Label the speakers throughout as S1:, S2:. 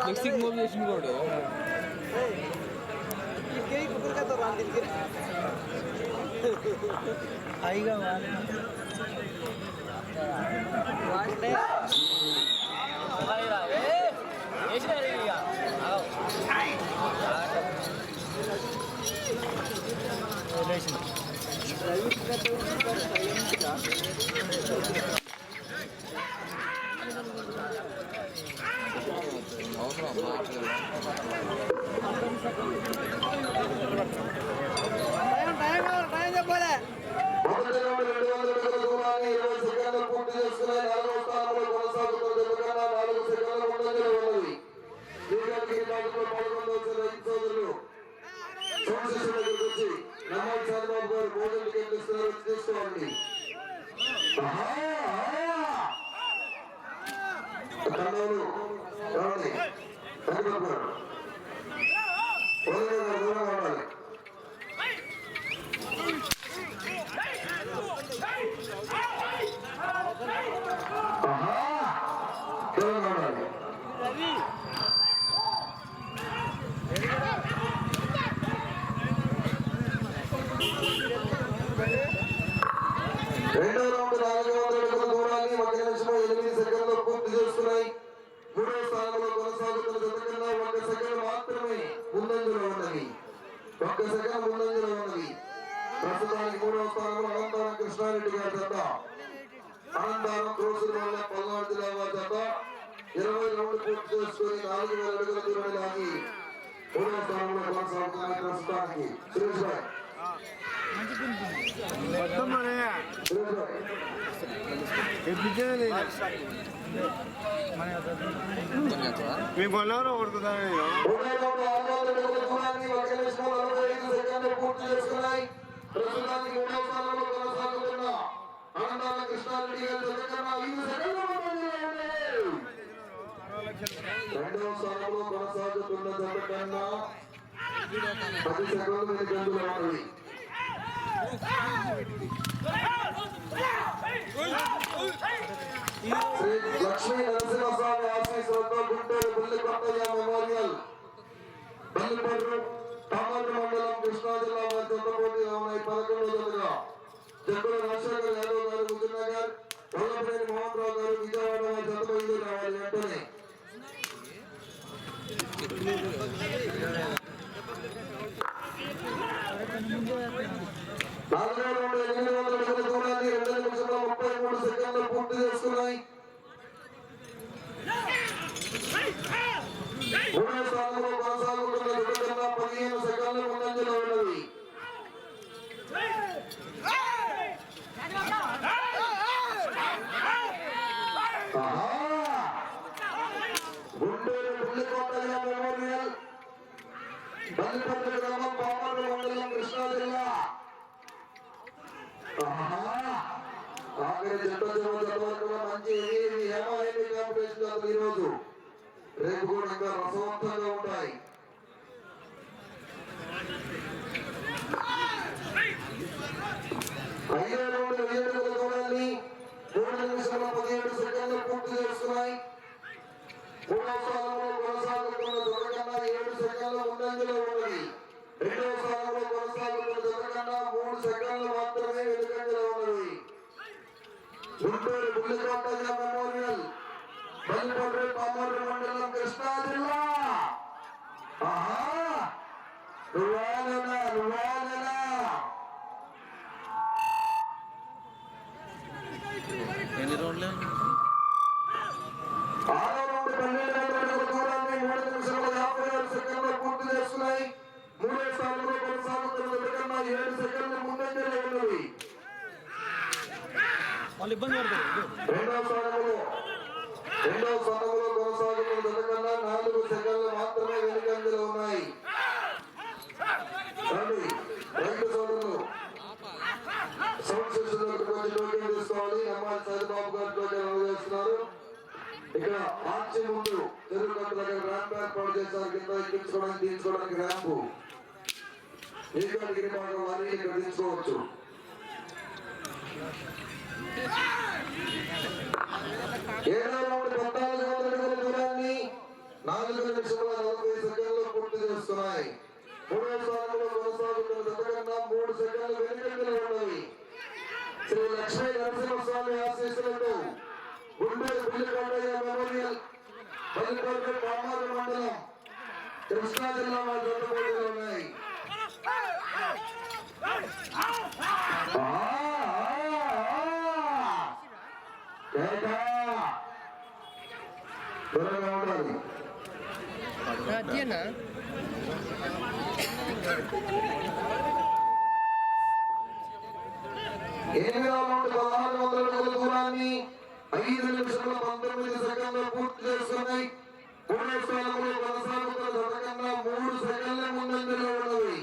S1: Mixing move చేసింది కూడా హాయిగా
S2: తీసుకోండి. రెండో రౌండ్ 400 అడుగుల దూరాన్ని 1 నిమిషం 8 సెకండ్లు పూర్తి చేసుకున్నాయి. మూడో స్థానంలో కొనసాగుతున్న జత కన్నా 1 సెకండ్ మాత్రమే ముందంజలో ఉన్నది. 1 సెకండ్ ముందంజలో ఉన్నది. ప్రస్తుతానికి మూడవ స్థానంలో అనంతరం కృష్ణారెడ్డి గారి జత, అనంతరం క్రోసుల వల్ల పల్నాడు జిల్లా వారి జత 20 రౌండ్లు పూర్తి చేసుకుని 4000 అడుగుల దూరాన్ని లాగి మూడవ స్థానంలో కొనసాగుతున్న ప్రస్తుతానికి సురేష్ భాయ్
S3: మీకు కొన్నారు కొడుతుందా
S2: పూర్తి చేసుకున్నాయి. ప్రస్తుతానికి మూడవ స్థానంలో కొనసాగుతున్న అనంతాల కృష్ణారెడ్డి గారి రెండవ స్థానంలో కొనసాగుతున్న జత కన్నా 10 సెకండ్లు వెనుకంజలో ఉన్నది. శ్రీ లక్ష్మీ నరసింహస్వామి ఆశీస్సులతో గుంటూరు బుల్లికొండయ్య మెమోరియల్ బల్లిపట్టు తామూరు మండలం కృష్ణా జిల్లా వారి జత పోటీగా ఉన్నాయి. 11వ జతగా జగ్గుల రాజశేఖర్ యాదవ్ గారు, ముద్దునగర్ వల్లభనేని మోహన్ రావు గారు విజయవాడ వారి జత బయలుదేరి రావాలి. వెంటనే నాలుగో రౌండ్ 800 అడుగుల దూరాన్ని 2 నిమిషంలో 33 సెకండ్లు పూర్తి చేసుకున్నాయి. మూడో స్థానంలో కొనసాగుతున్న జత కన్నా 15 సెకండ్లు ముందంజలో ఉన్నది. గుంటూరు బుల్లికొండయ్య మెమోరియల్ బల్లిపట్టు గ్రామం పామర్రు మండలం కృష్ణా జిల్లా. ఆఖరి జత వరకు మంచి హేమీ కాంపిటీషన్ ఈ రోజు రేపు కూడా ఇంకా రసవంతంగా ఉంటాయి. ఐదో రౌండ్ 7 అడుగుల దూరాన్ని 3 నిమిషాల 17 సెకండ్లు పూర్తి చేస్తున్నాయి. మూడవ స్థానంలో కొనసాగుతున్న జత కన్నా 7 సెకండ్ల ముందంజలో ఉన్నది. రెండవ స్థానంలో కొనసాగుతున్న జత కన్నా 3 సెకండ్లు మాత్రమే వెనుకంజలో ఉన్నది. గుంటూరు బుల్లికొండయ్య మెమోరియల్ బల్లిపట్టు పామర్రు మండలం కృష్ణా జిల్లా.
S1: ఎన్ని రౌండ్లు?
S2: 6వ రౌండ్ 1200 అడుగుల దూరాన్ని 3 నిమిషాల 57 సెకండ్లు పూర్తి చేస్తున్నాయి. మూడో స్థానంలో కొనసాగుతున్న జత కన్నా 7 సెకండ్లు ముందంజలో ఉన్నది. రెండవ స్థానంలో కొనసాగుతున్న జత కన్నా 4 సెకండ్లు మాత్రమే వెనుకంజలో ఉన్నాయి. రైతు సోదరులు సౌండ్ సిస్టమ్ కొంచెం టోకెన్ తీసుకోవాలి. నమ్మాలి సరిబాబు గారు టోకెన్ అందజేస్తున్నారు. ఇక్కడ ఆర్చి ముందు చెరువు కట్ట దగ్గర ర్యాంప్ ఏర్పాటు చేశారు. కింద ఎక్కించుకోవడానికి తీసుకోవడానికి ర్యాంపు ఈ కేటగిరీ భాగం వారిని ఇక్కడ తీసుకోవచ్చు. నిమిషముల 40 సెకండ్లు పూర్తి చేస్తున్నాయి. మూడవ స్థానంలో కొనసాగుతున్న జత కన్నా 3 సెకండ్లు వెనుకంజలో ఉన్నవి. శ్రీ లక్ష్మీ నరసింహస్వామి ఆశీస్సులతో గుంటూరు పుల్లికొండయ్య మెమోరియల్ పల్లిపల్లి పామారు మండలం కృష్ణా జిల్లా వారి జత పోటీలు ఉన్నాయి. త్వరగా ఉండాలి.
S1: అదేనా
S2: 8,400 అడుగుల దూరాన్ని 5 నిమిషముల 19 సెకండ్లు పూర్తి చేస్తున్నాయి. మూడవ స్థానంలో కొనసాగుతున్న జత కన్నా 3 సెకండ్ల ముందంజలో ఉన్నవి.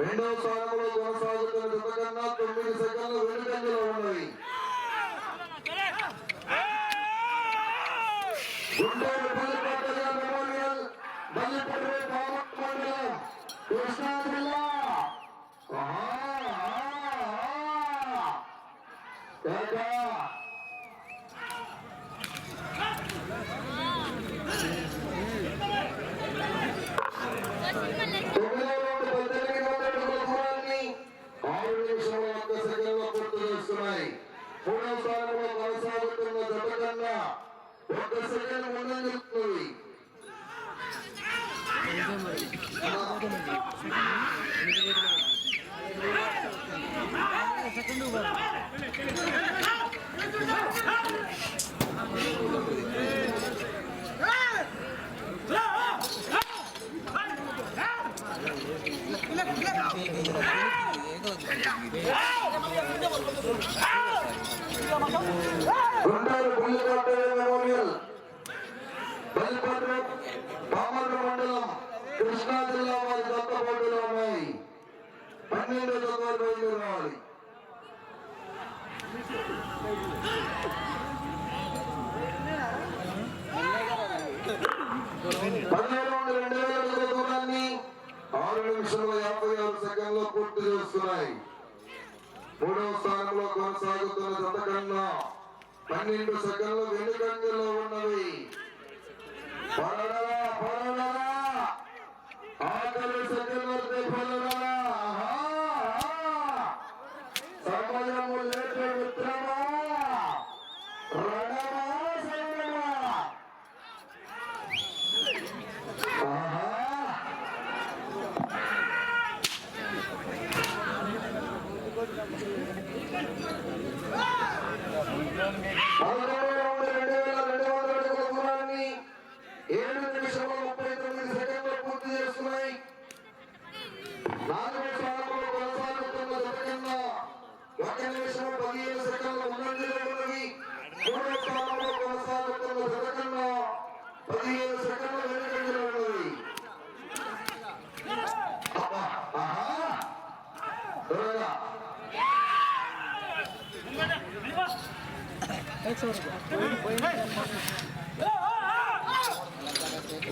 S2: రెండవ స్థానంలో కొనసాగుతున్న జత కన్నా 9 సెకండ్లు వెనుకంజలో ఉన్నవి. గుంటూరు పుల్లికొండయ్య మెమోరియల్ మల్లిపల్లి పామర్ మండలం కృష్ణా జిల్లా. మూడవ స్థానంలో కొనసాగుతున్న జత కన్నా 1 సెకండ్ ముందంజలుతుంది. గుంటూరు పుల్లికొండయ్య మెమోరియల్ బల్లిపట్నం పామర్రు మండలం కృష్ణా జిల్లా వారి జత పోటీలు ఉన్నాయి. 12 జతలు బయలుదేరి రావాలి. పదిహేను 2,000 అడుగుల దూరాన్ని 6 నిమిషముల 56 సెకండ్లు పూర్తి చేస్తున్నాయి. మూడవ స్థానంలో కొనసాగుతున్న జత కన్నా 12 సెకండ్లు వెనుకంజలో ఉన్నవి. ఆఖరి సెకండ్ వరకు పొలరా సమయము లేక మిత్రమా రణమా సైన్యమా.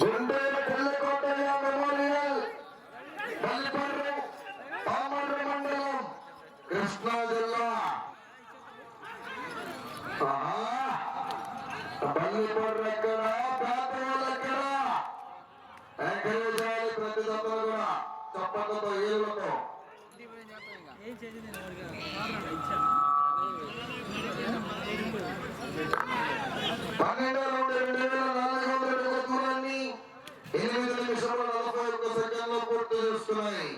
S2: గుంటూరు పుల్లికొండయ్య మెమోరియల్ బల్లిపట్నం పామర్రు మండలం కృష్ణా జిల్లా. బల్లిపట్నం ఎక్కడ పేదవాళ్ళు ఎక్కడ ఎంకరేజ్ చేయాలి. ప్రతి జతలు కూడా చప్పట్లతో ఏళ్ళతో 12,400 అడుగుల దూరాన్ని 8 నిమిషముల 41 సెకండ్లు పూర్తి చేస్తున్నాయి.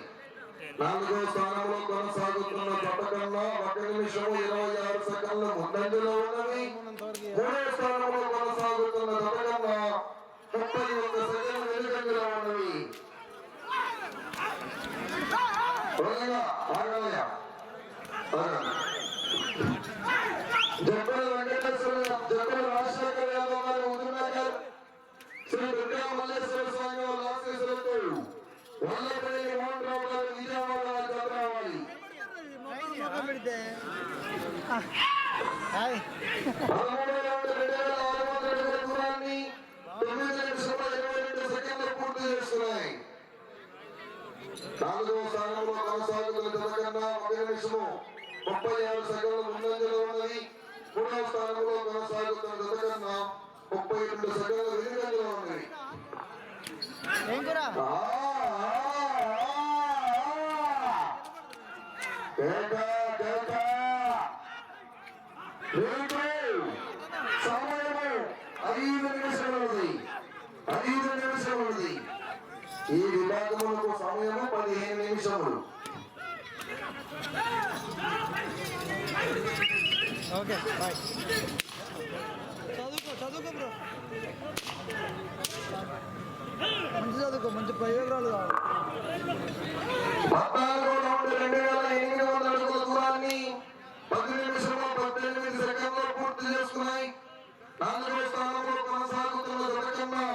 S2: 4వ స్థానంలో కొనసాగుతున్న జత కన్నా 1 నిమిషము 26 సెకండ్లు ముందంజలో ఉన్నవి. 3వ స్థానంలో కొనసాగుతున్న జత కన్నా 31 సెకండ్లు వెనుకంజలో ఉన్నవి. జబ్బల వెంకటేశ్వర జబ్బల రాజశేఖర్ యాదవ్ గారు ఉదయనగర్ శ్రీ దుర్గా మల్లేశ్వర స్వామి వారి ఆశీస్సులతో వల్లపల్లి మోహన్ రావు గారు విజయవాడ జత రావాలి. 13,2,600 అడుగుల దూరాన్ని 9 నిమిషముల 22 సెకండ్లు పూర్తి చేస్తున్నాయి. 4వ స్థానంలో కొనసాగుతున్న జత కన్నా 1 నిమిషము 36 సెకండ్లు ముందంజలో ఉన్నది. 3వ స్థానంలో కొనసాగుతున్న జత కన్నా 32 సెకండ్ల వెనుకంజలో ఉన్నవి. సమయము 5 నిమిషములది. 5 నిమిషములది. ఈ విభాగములకు సమయము 15 నిమిషములు.
S1: Okay bye. చదువుకో బ్రో, మంచి చదువుకో, మంచి ప్రయోగాలు కావాలి.
S2: 14వ రౌండ్ 2800 అడుగుల దూరాన్ని 10 నిమిషంలో 18 సెకండ్లో పూర్తి చేసుకున్నాయి. 4వ స్థానంలో కొనసాగుతున్న జతకన్నా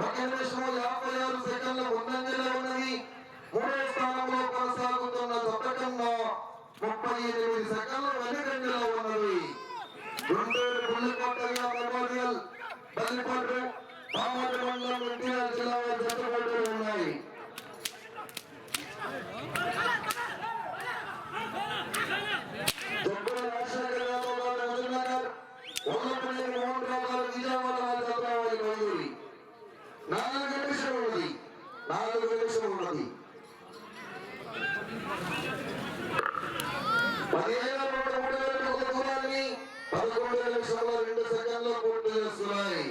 S2: 1 నిమిషం 56 సెకండ్ల ముందంజలో ఉన్నది. 3వ స్థానంలో కొనసాగుతున్న జతకన్నా 38 సెకండ్ల వెనుకంజలో ఉన్నది. గుంటూరు పుల్లికొట్టగా మెమోరియల్ బల్లిపట్టు పామర్తి మండలం ఎన్టీఆర్ జిల్లా జతపట్టు ఉన్నాయి. జబ్బుల రాజశేఖర్ యాదవ్ గారు హుజూర్నగర్, వల్లపల్లి మోహన్ రావు గారు విజయవాడ వారి చంద్రబాబు బయలుదేరి 4 నిమిషం ఉన్నది. 4 నిమిషం ఉన్నది. 15 దూరాన్ని 11 నిమిషాల 2 సెకండ్లు పూర్తి చేస్తున్నాయి.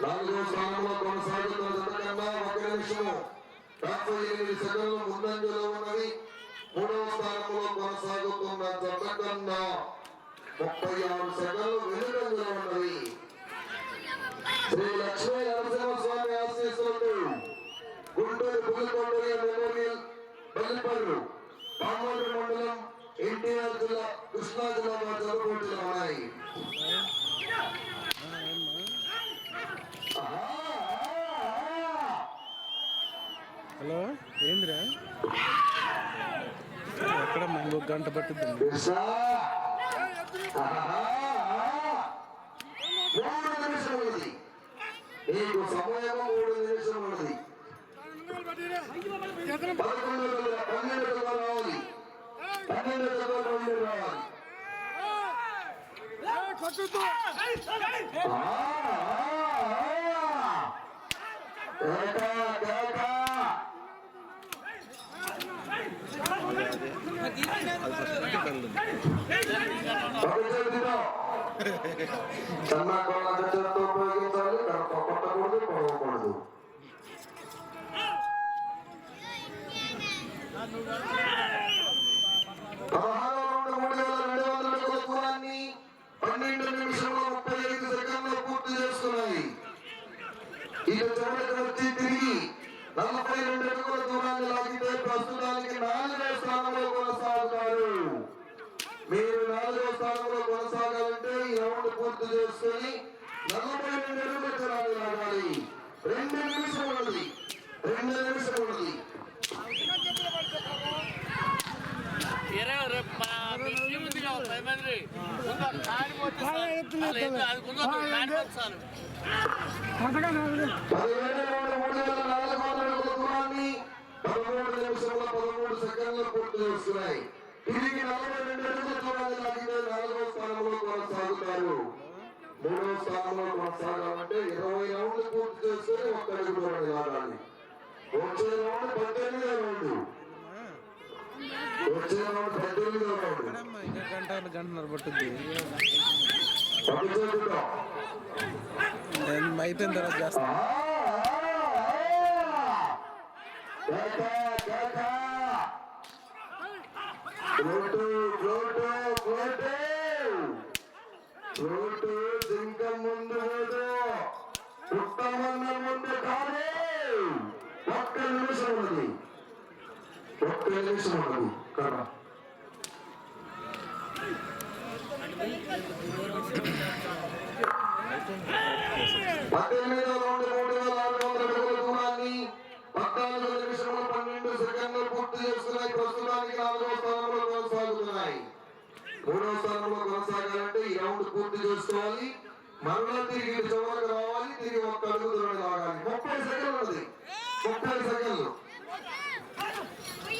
S2: 4వ స్థానంలో కొనసాగుతున్న జతకన్నా 1 నిమిషం 58 సెకండ్లు ముందంజలో ఉన్నది. 3వ స్థానంలో కొనసాగుతున్న జతకన్నా 36 సెకండ్లు వెనుకంజలో ఉన్నది. శ్రీ లక్ష్మీ నరసింహస్వామి ఆశీస్సులతో గుంటూరు పుల్లికొండయ్య మెమోరియల్ బల్లిపల్లి పామర్తి మండలం ఎన్టీఆర్ జిల్లా కృష్ణా జిల్లా జతపోటీలు ఉన్నాయి.
S1: హలో ఏంద్రా, ఎక్కడ ఇంకొక గంట పట్టుద్ది.
S2: 3 నిమిషం ఉన్నది. నీకు సమయము 3 నిమిషం ఉన్నది. 12 రావాలి. 12 రావాలి. సన్నా కోళ్ళ గచ్చలతో ఉపయోగించాలి. కొట్టకూడదు, పొడవకూడదు. 16 అడుగుల దూరాన్ని 12 నిమిషంలో 35 సెకండ్లు పూర్తి చేసుకున్నాయి. ఇక చివరికి వచ్చి తిరిగి 42 అడుగుల దూరాన్ని లాగితే ప్రస్తుతానికి 4వ స్థానంలో కొనసాగుతారు. మీరు 4వ స్థానంలో కొనసాగాలంటే ఈ రౌండ్ పూర్తి చేసుకుని 42 అడుగుల దూరాన్ని లాగాలి. 2 నిమిషం ఉన్నది. 2 నిమిషం ఉన్నది. పూర్తి చేస్తున్నాయి. తిరిగి 42 అడుగుల దూరాన్ని లాగితే 4వ స్థానంలో కొనసాగుతారు. 3వ స్థానంలో కొనసాగాలంటే 20 రౌండ్లు పూర్తి చేసుకుని 1 అడుగు దూరాన్ని లాగాలి. వచ్చే రౌండ్ 18వ రౌండ్. వచ్చే రౌండ్ 18వ రౌండ్.
S1: ఇంకా గంటన్నర పట్టుద్ది. అయిపోయిన తర్వాత చేస్తా.
S2: జింక ముందు పుట్టమన్న ముందు కాదు. 1 నిమిషం ఉన్నది. 1 నిమిషం ఉన్నది కదా. 18వ రౌండ్ 3400 అడుగుల దూరాన్ని 14 నిమిషంలో 12 సెకండ్లు పూర్తి చేసుకున్నాయి. ప్రస్తుతానికి 4వ స్థానంలో కొనసాగుతున్నాయి. 3వ స్థానంలో కొనసాగాలంటే ఈ రౌండ్ పూర్తి చేసుకోవాలి. మరలా తిరిగి చివరికి రావాలి. తిరిగి 1 అడుగు దూరాన్ని లాగాలి. 30 సెకండ్లు ఉన్నది. 30 సెకండ్లు.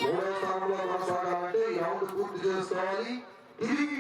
S2: 3వ స్థానంలో కొనసాగాలంటే ఈ రౌండ్ పూర్తి చేసుకోవాలి. తిరిగి